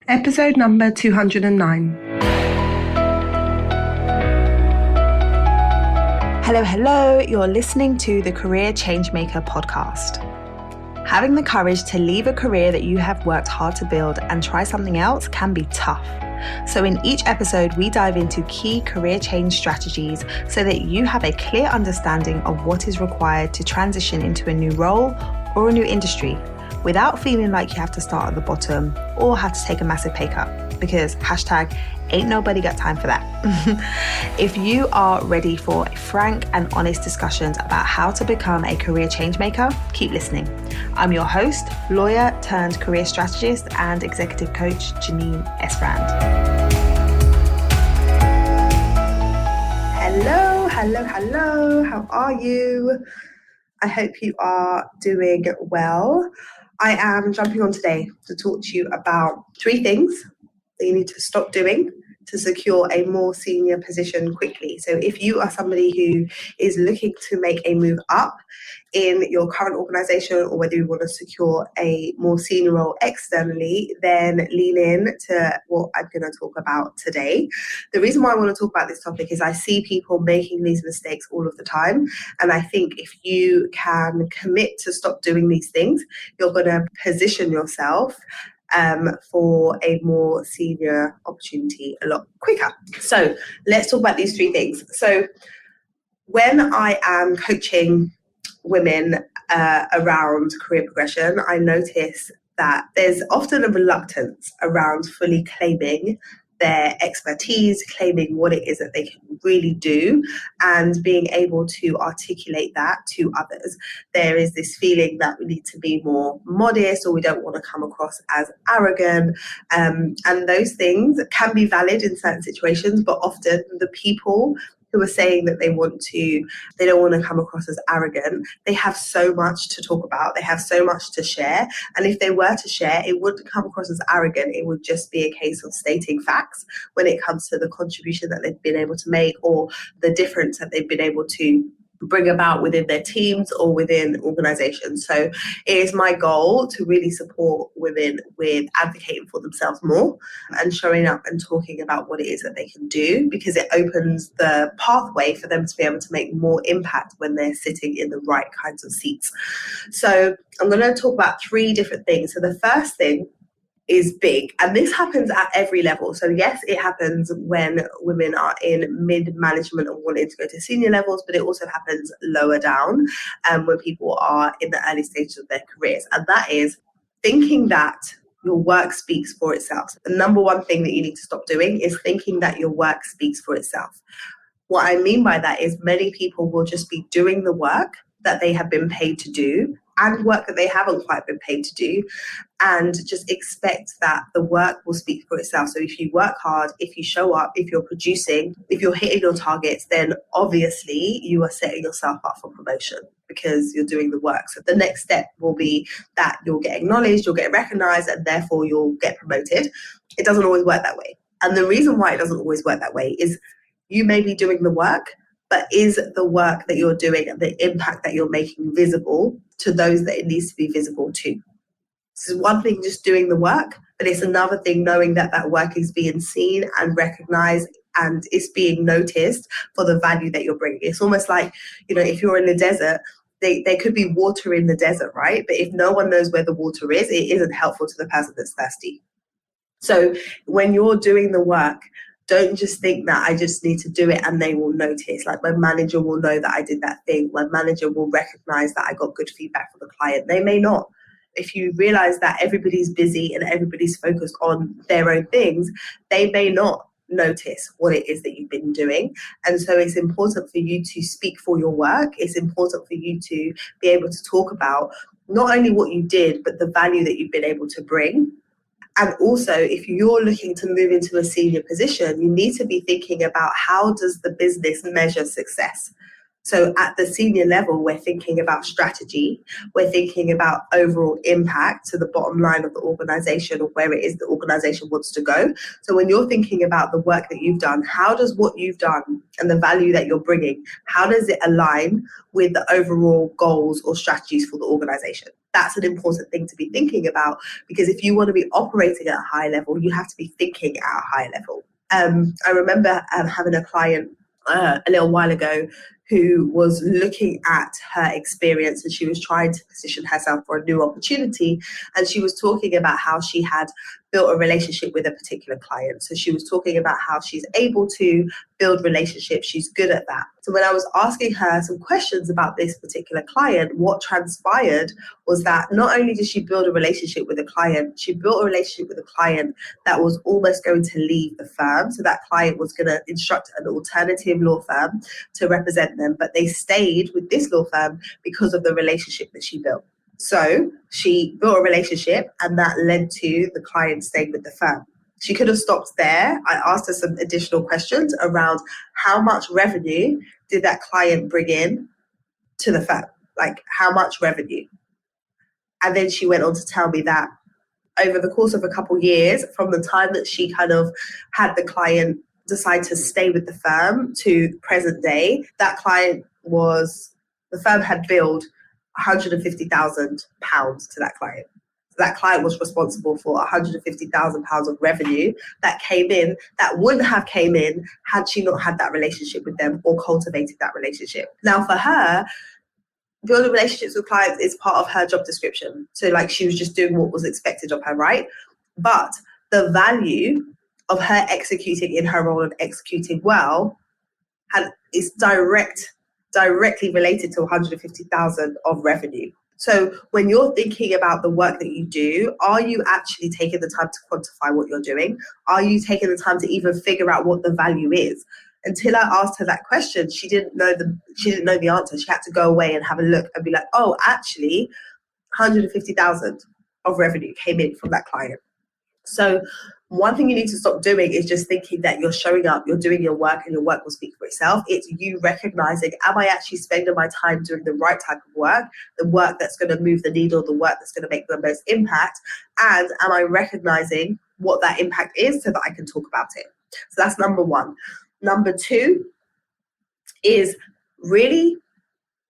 Episode number 209. Hello, you're listening to the Career Changemaker podcast. Having the courage to leave a career that you have worked hard to build and try something else can be tough. So in each episode, we dive into key career change strategies so that you have a clear understanding of what is required to transition into a new role or a new industry without feeling like you have to start at the bottom or have to take a massive pay cut, because #ain't nobody got time for that. If you are ready for frank and honest discussions about how to become a career change maker, keep listening. I'm your host, lawyer turned career strategist and executive coach, Janine Esbrand. Hello. How are you? I hope you are doing well. I am jumping on today to talk to you about 3 things that you need to stop doing to secure a more senior position quickly. So if you are somebody who is looking to make a move up in your current organization, or whether you want to secure a more senior role externally, then lean in to what I'm going to talk about today. The reason why I want to talk about this topic is I see people making these mistakes all of the time. And I think if you can commit to stop doing these things, you're going to position yourself for a more senior opportunity a lot quicker. So let's talk about these 3 things. So when I am coaching women around career progression, I notice that there's often a reluctance around fully claiming their expertise, claiming what it is that they can really do, and being able to articulate that to others. There is this feeling that we need to be more modest, or we don't want to come across as arrogant. And those things can be valid in certain situations, but often the people who are saying that they don't want to come across as arrogant, they have so much to talk about, they have so much to share. And if they were to share, it wouldn't come across as arrogant, it would just be a case of stating facts when it comes to the contribution that they've been able to make, or the difference that they've been able to bring about within their teams or within organizations. So it is my goal to really support women with advocating for themselves more and showing up and talking about what it is that they can do, because it opens the pathway for them to be able to make more impact when they're sitting in the right kinds of seats. So I'm going to talk about 3 different things. So the first thing is big, and this happens at every level. So yes, it happens when women are in mid-management and wanting to go to senior levels, but it also happens lower down when people are in the early stages of their careers. And that is thinking that your work speaks for itself. The number one thing that you need to stop doing is thinking that your work speaks for itself. What I mean by that is many people will just be doing the work that they have been paid to do, and work that they haven't quite been paid to do, and just expect that the work will speak for itself. So if you work hard, if you show up, if you're producing, if you're hitting your targets, then obviously you are setting yourself up for promotion because you're doing the work. So the next step will be that you'll get acknowledged, you'll get recognized, and therefore you'll get promoted. It doesn't always work that way. And the reason why it doesn't always work that way is you may be doing the work, but is the work that you're doing and the impact that you're making visible to those that it needs to be visible to? This is one thing just doing the work, but it's another thing knowing that that work is being seen and recognized and it's being noticed for the value that you're bringing. It's almost like, if you're in the desert, there could be water in the desert, right? But if no one knows where the water is, it isn't helpful to the person that's thirsty. So when you're doing the work, don't just think that I just need to do it and they will notice. Like, my manager will know that I did that thing. My manager will recognize that I got good feedback from the client. They may not. If you realize that everybody's busy and everybody's focused on their own things, they may not notice what it is that you've been doing. And so it's important for you to speak for your work. It's important for you to be able to talk about not only what you did, but the value that you've been able to bring. And also, if you're looking to move into a senior position, you need to be thinking about how does the business measure success? So at the senior level, we're thinking about strategy. We're thinking about overall impact to the bottom line of the organization or where it is the organization wants to go. So when you're thinking about the work that you've done, how does what you've done and the value that you're bringing, how does it align with the overall goals or strategies for the organization? That's an important thing to be thinking about, because if you want to be operating at a high level, you have to be thinking at a high level. I remember having a client a little while ago who was looking at her experience, and she was trying to position herself for a new opportunity. And she was talking about how she had built a relationship with a particular client. So she was talking about how she's able to build relationships. She's good at that. So when I was asking her some questions about this particular client, what transpired was that not only did she build a relationship with a client, she built a relationship with a client that was almost going to leave the firm. So that client was going to instruct an alternative law firm to represent them, but they stayed with this law firm because of the relationship that she built. So she built a relationship, and that led to the client staying with the firm. She could have stopped there. I asked her some additional questions around how much revenue did that client bring in to the firm, like how much revenue. And then she went on to tell me that over the course of a couple of years, from the time that she kind of had the client decide to stay with the firm to present day, that the firm had billed £150,000 to that client. So that client was responsible for £150,000 of revenue that came in, that wouldn't have came in had she not had that relationship with them or cultivated that relationship. Now for her, building relationships with clients is part of her job description. So like she was just doing what was expected of her, right? But the value of her executing in her role and executing well is directly related to 150,000 of revenue. So when you're thinking about the work that you do, are you actually taking the time to quantify what you're doing? Are you taking the time to even figure out what the value is? Until I asked her that question, she didn't know the answer. She had to go away and have a look and be like, oh, actually, 150,000 of revenue came in from that client. So one thing you need to stop doing is just thinking that you're showing up, you're doing your work, and your work will speak for itself. It's you recognizing, am I actually spending my time doing the right type of work, the work that's going to move the needle, the work that's going to make the most impact, and am I recognizing what that impact is so that I can talk about it? So that's number one. Number two is really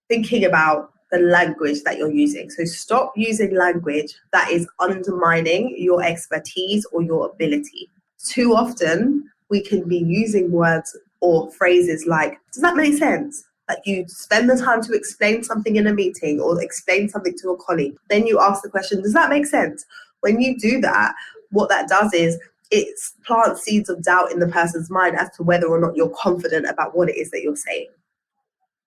thinking about the language that you're using. So stop using language that is undermining your expertise or your ability. Too often, we can be using words or phrases like, does that make sense? Like you spend the time to explain something in a meeting or explain something to a colleague. Then you ask the question, does that make sense? When you do that, what that does is it plants seeds of doubt in the person's mind as to whether or not you're confident about what it is that you're saying.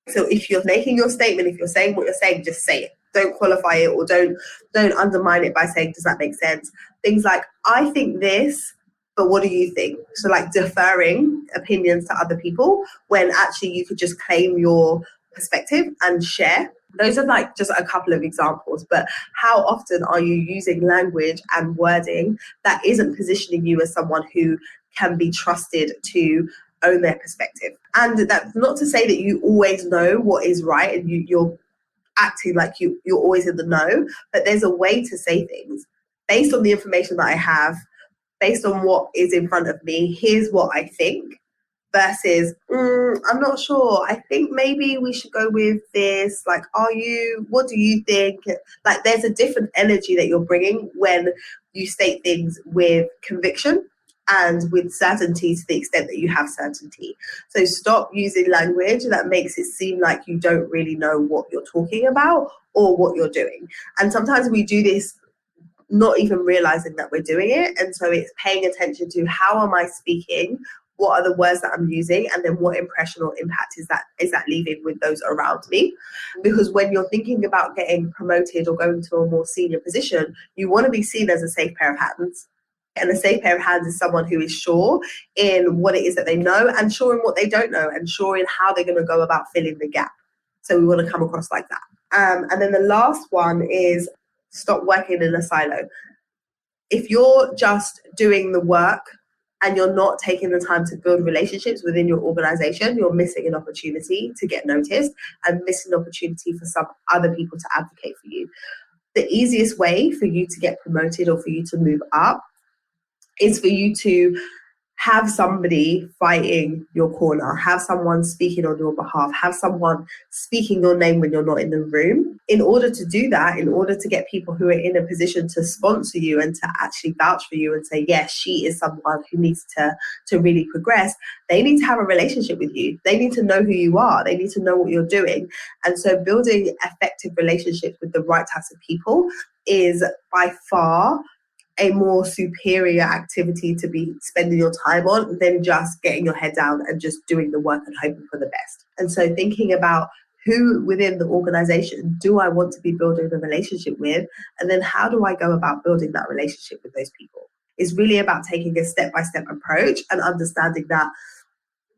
So if you're making your statement, if you're saying what you're saying, just say it. Don't qualify it, or don't undermine it by saying, does that make sense? Things like, I think this, but what do you think? So like deferring opinions to other people when actually you could just claim your perspective and share. Those are like just a couple of examples, but how often are you using language and wording that isn't positioning you as someone who can be trusted to own their perspective? And that's not to say that you always know what is right and you're acting like you're always in the know, but there's a way to say things based on the information that I have, based on what is in front of me. Here's what I think, versus I'm not sure, I think maybe we should go with this. Like, what do you think? Like there's a different energy that you're bringing when you state things with conviction and with certainty, to the extent that you have certainty. So stop using language that makes it seem like you don't really know what you're talking about or what you're doing. And sometimes we do this not even realizing that we're doing it. And so it's paying attention to, how am I speaking? What are the words that I'm using? And then what impression or impact is that leaving with those around me? Because when you're thinking about getting promoted or going to a more senior position, you want to be seen as a safe pair of hands. And a safe pair of hands is someone who is sure in what it is that they know, and sure in what they don't know, and sure in how they're going to go about filling the gap. So we want to come across like that. And then the last one is stop working in a silo. If you're just doing the work and you're not taking the time to build relationships within your organization, you're missing an opportunity to get noticed and missing an opportunity for some other people to advocate for you. The easiest way for you to get promoted or for you to move up is for you to have somebody fighting your corner, have someone speaking on your behalf, have someone speaking your name when you're not in the room. in order to do that, in order to get people who are in a position to sponsor you and to actually vouch for you and say, yes, she is someone who needs to really progress, they need to have a relationship with you. They need to know who you are. They need to know what you're doing. And so building effective relationships with the right types of people is by far a more superior activity to be spending your time on than just getting your head down and just doing the work and hoping for the best. And so thinking about who within the organization do I want to be building a relationship with, and then how do I go about building that relationship with those people? It's really about taking a step-by-step approach and understanding that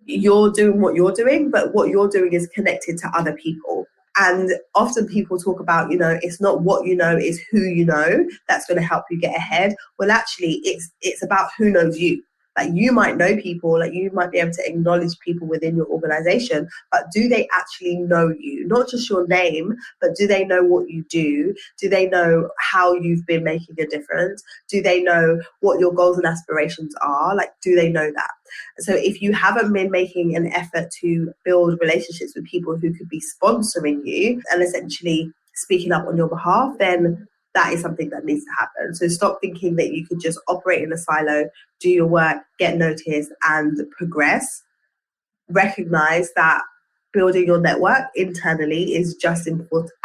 you're doing what you're doing, but what you're doing is connected to other people. And often people talk about, it's not what you know, it's who you know that's going to help you get ahead. Well, actually, it's about who knows you. Like, you might know people, like you might be able to acknowledge people within your organization, but do they actually know you? Not just your name, but do they know what you do? Do they know how you've been making a difference? Do they know what your goals and aspirations are? Like, do they know that? So if you haven't been making an effort to build relationships with people who could be sponsoring you and essentially speaking up on your behalf, then that is something that needs to happen. So stop thinking that you could just operate in a silo, do your work, get noticed, and progress. Recognize that building your network internally is just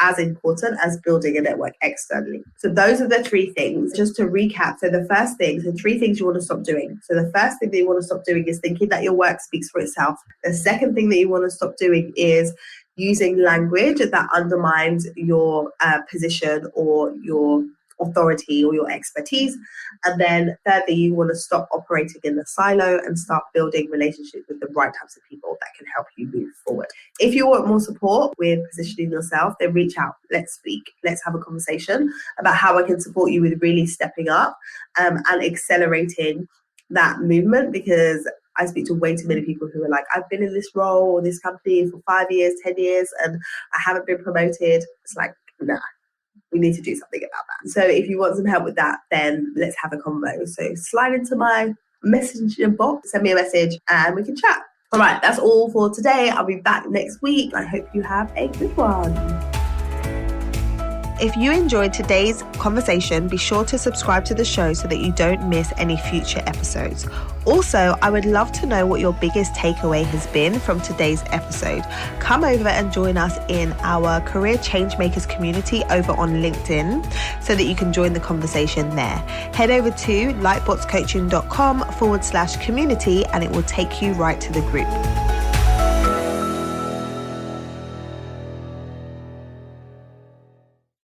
as important as building a network externally. So those are the three things. Just to recap, so the first thing, so three things you want to stop doing. So the first thing that you want to stop doing is thinking that your work speaks for itself. The second thing that you want to stop doing is using language that undermines your position or your authority or your expertise. And then thirdly, you want to stop operating in the silo and start building relationships with the right types of people that can help you move forward. If you want more support with positioning yourself, then reach out. Let's speak. Let's have a conversation about how I can support you with really stepping up and accelerating that movement, because I speak to way too many people who are like, I've been in this role or this company for 5 years, 10 years, and I haven't been promoted. It's like, nah, we need to do something about that. So if you want some help with that, then let's have a convo. So slide into my messenger box, send me a message, and we can chat. All right, that's all for today. I'll be back next week. I hope you have a good one. If you enjoyed today's conversation, be sure to subscribe to the show so that you don't miss any future episodes. Also, I would love to know what your biggest takeaway has been from today's episode. Come over and join us in our Career Changemakers community over on LinkedIn so that you can join the conversation there. Head over to lightbotscoaching.com/community and it will take you right to the group.